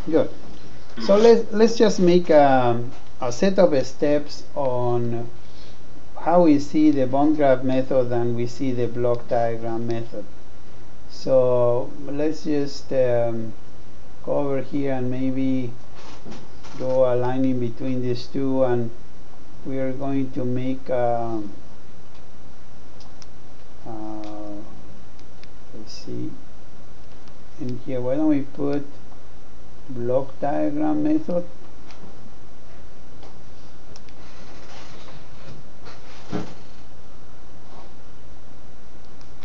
Good. So let's just make a set of steps on how we see the bond graph method and we see the block diagram method. So let's just go over here and maybe draw a line in between these two, and we are going to make let's see, in here, why don't we put block diagram method,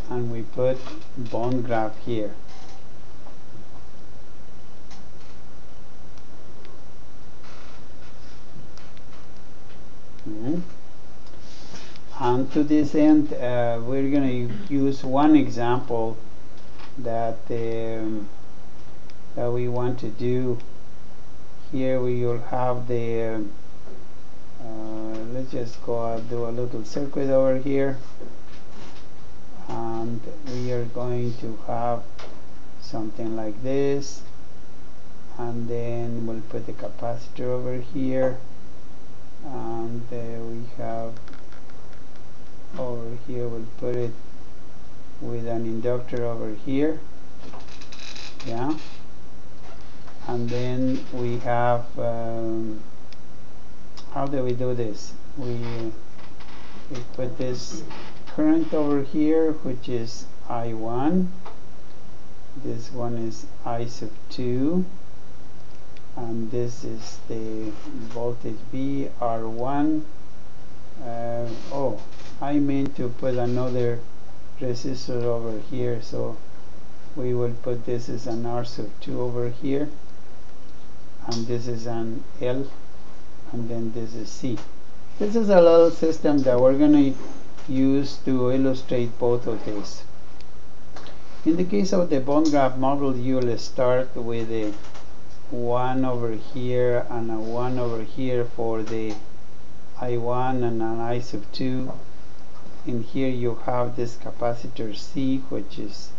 and we put bond graph here. And to this end, we're going to use one example that that we want to do. Here we will have the let's just go do a little circuit over here, and we are going to have something like this, and then we'll put the capacitor over here, and we have over here, we'll put it with an inductor over here, yeah, and then we have how do we do this? We put this current over here, which is I1, this one is I sub 2, and this is the voltage B, R1. Oh, I meant to put another resistor over here, so we will put this as an R sub 2 over here, and this is an L, and then this is C. This is a little system that we're going to use to illustrate both of these. In the case of the bond graph model, you'll start with a 1 over here and a 1 over here for the I1 and an I sub 2. In here you have this capacitor C, which is,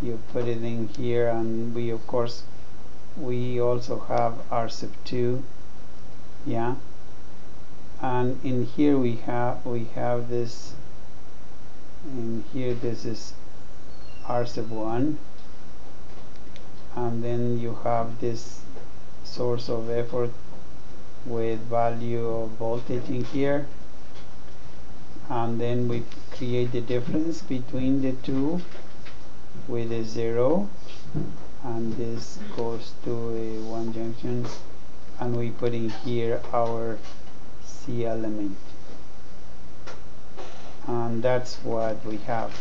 you put it in here, and we of course we also have R sub 2, yeah, and in here we have this, in here this is R sub 1, and then you have this source of effort with value of voltage in here, and then we create the difference between the two with a 0, and this goes to a 1 junction, and we put in here our C element, and that's what we have.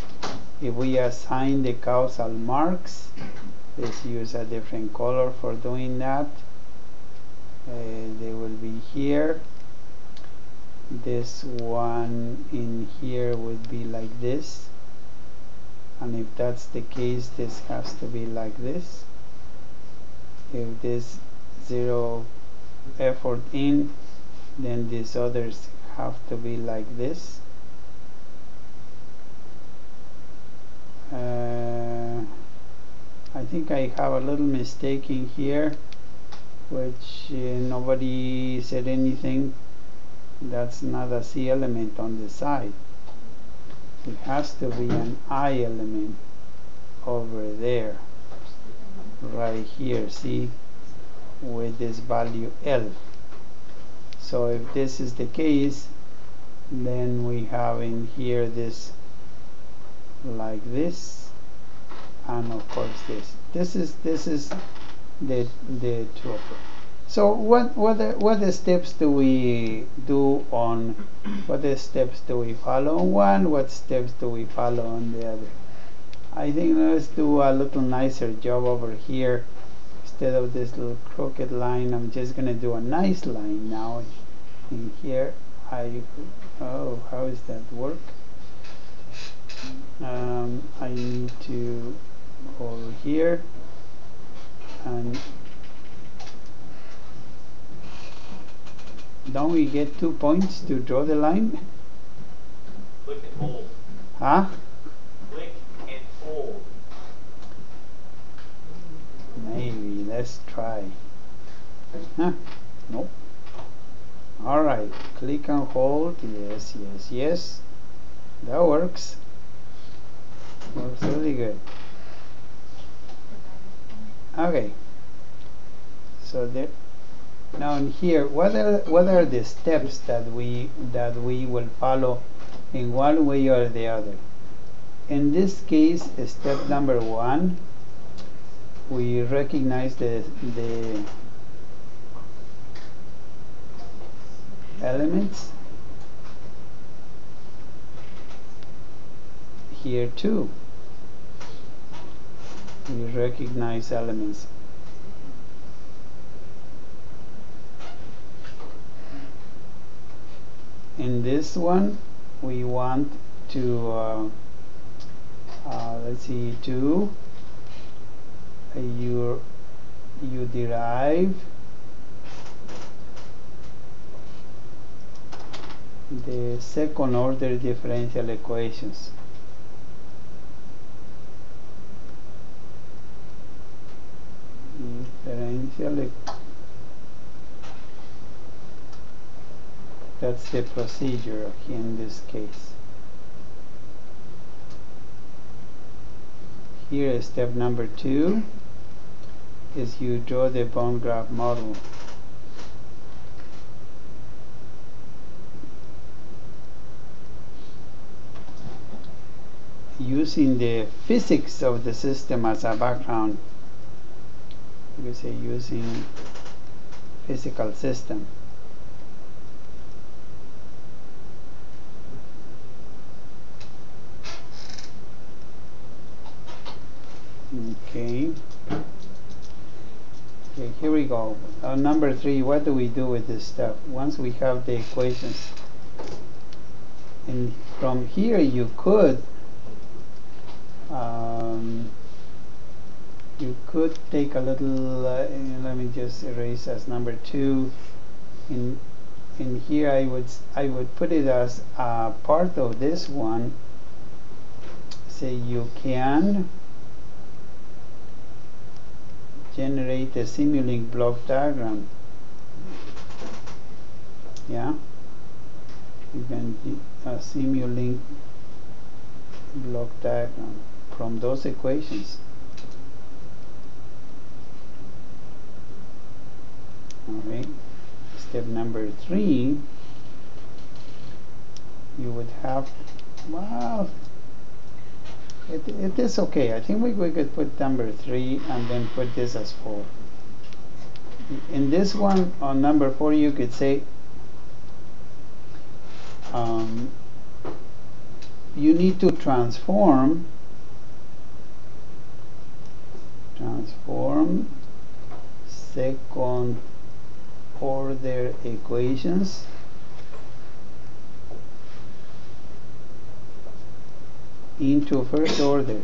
If we assign the causal marks, let's use a different color for doing that. They will be here. This one in here would be like this, and if that's the case, this has to be like this. If this 0 effort in, then these others have to be like this. I think I have a little mistake in here, which nobody said anything. That's not a C element on the side. It has to be an I element over there, right here, see, with this value L. So if this is the case, then we have in here this like this, and of course this is the two. So what the steps do we do on, what the steps do we follow on one, what steps do we follow on the other? I think let's do a little nicer job over here. Instead of this little crooked line, I'm just gonna do a nice line now in here. Oh, how does that work? I need to go over here and don't we get 2 points to draw the line? Click and hold. Huh? Click and hold. Maybe, let's try. Huh? Nope. Alright, click and hold. Yes, yes, yes. That works. Works really good. Okay. So there. Now in here, what are the steps that we will follow in one way or the other? In this case, step number 1, we recognize the elements. Here too, we recognize elements. In this one, we want to let's see, you derive the second order differential equations. That's the procedure in this case. Here, step number 2 is you draw the bond graph model. Using the physics of the system as a background. We say using physical system. Okay. Okay, here we go. Number 3, what do we do with this stuff? Once we have the equations, and from here you could take a little, let me just erase as number 2. In here I would put it as a part of this one. Say you can generate a Simulink block diagram. Yeah, you can do a Simulink block diagram from those equations. Alright, step number 3, you would have, well, it is okay. I think we could put number 3 and then put this as 4. In this one, on number 4, you could say you need to transform second order equations into first order.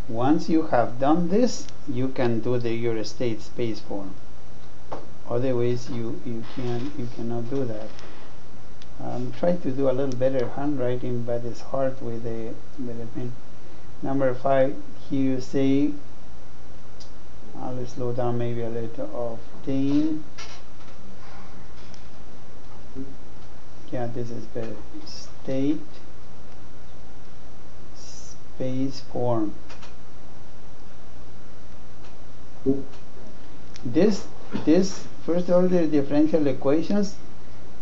Once you have done this, you can do your state space form. Otherwise, you cannot do that. Try to do a little better handwriting, but it's hard with the pen. Number 5, here you say, I'll slow down maybe a little, obtain. Yeah, this is better. State space form. This first order differential equations,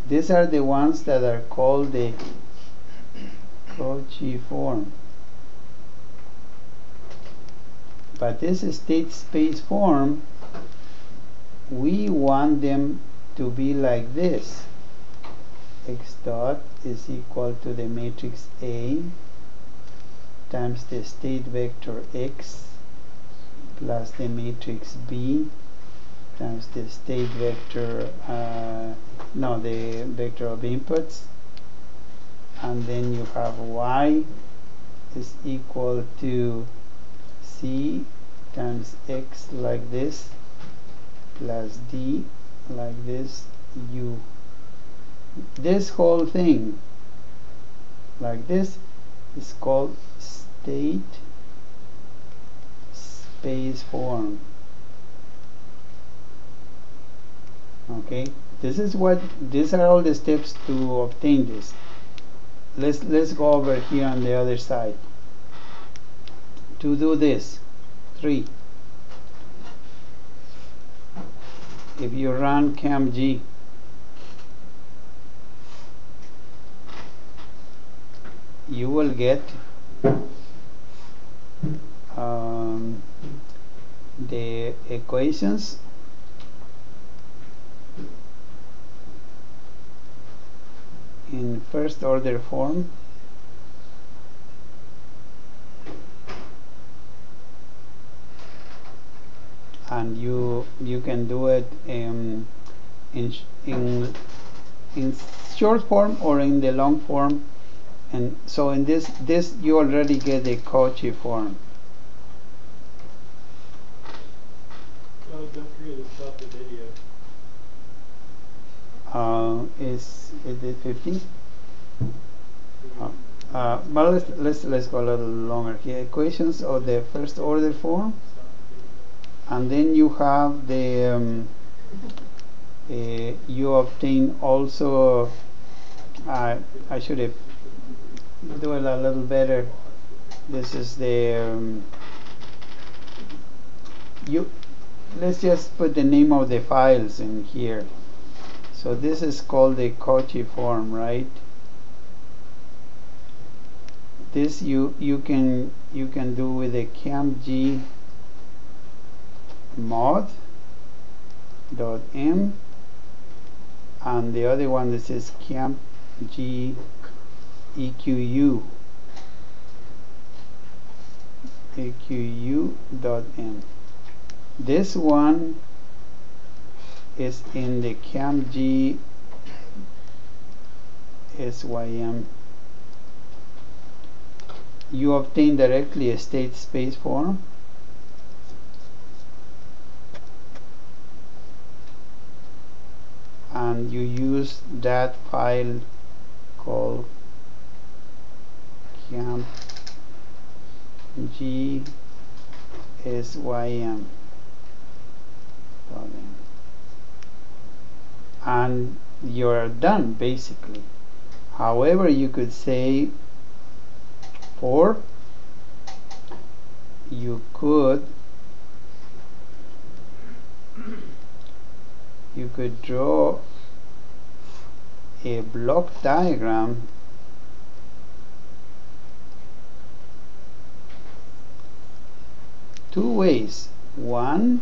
these are the ones that are called the Cauchy form. But this state space form, we want them to be like this. X dot is equal to the matrix A times the state vector X plus the matrix B times the state vector, the vector of inputs, and then you have Y is equal to C times X like this plus D like this, U. This whole thing like this. It's called state space form. Okay, these are all the steps to obtain this. Let's go over here on the other side. To do this, 3. If you run camg, you will get the equations in first order form, and you can do it in short form or in the long form. And so in this you already get the Cauchy form. Oh, don't forget to stop the video. Is it 15? But let's go a little longer here. Equations of the first order form, and then you have the you obtain also. I should have do it a little better. This is the let's just put the name of the files in here. So this is called the Cauchy form, right? This you can do with the camg mod.m, and the other one that says camg equ.m. This one is in the camg sym. You obtain directly a state space form, and you use that file called camg sym, and you're done basically. However, you could say, or you could draw a block diagram two ways. One,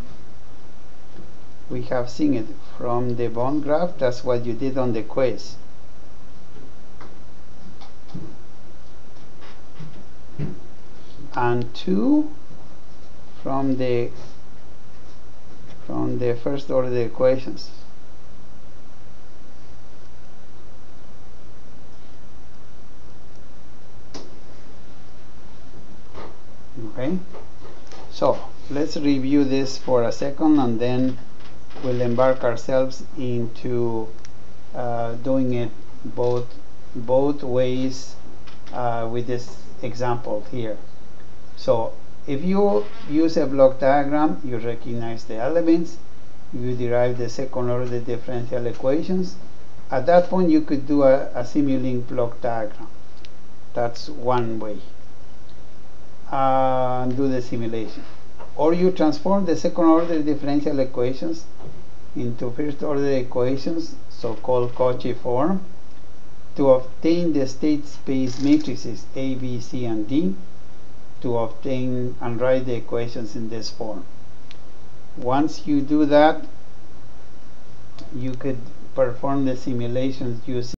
we have seen it from the bond graph. That's what you did on the quiz. And two, from the first order equations. Okay, so let's review this for a second, and then we'll embark ourselves into doing it both ways with this example here. So if you use a block diagram, you recognize the elements, you derive the second order differential equations. At that point, you could do a Simulink block diagram. That's one way. Do the simulation. Or you transform the second order differential equations into first order equations, so-called Cauchy form, to obtain the state space matrices A, B, C, and D, to obtain and write the equations in this form. Once you do that, you could perform the simulations using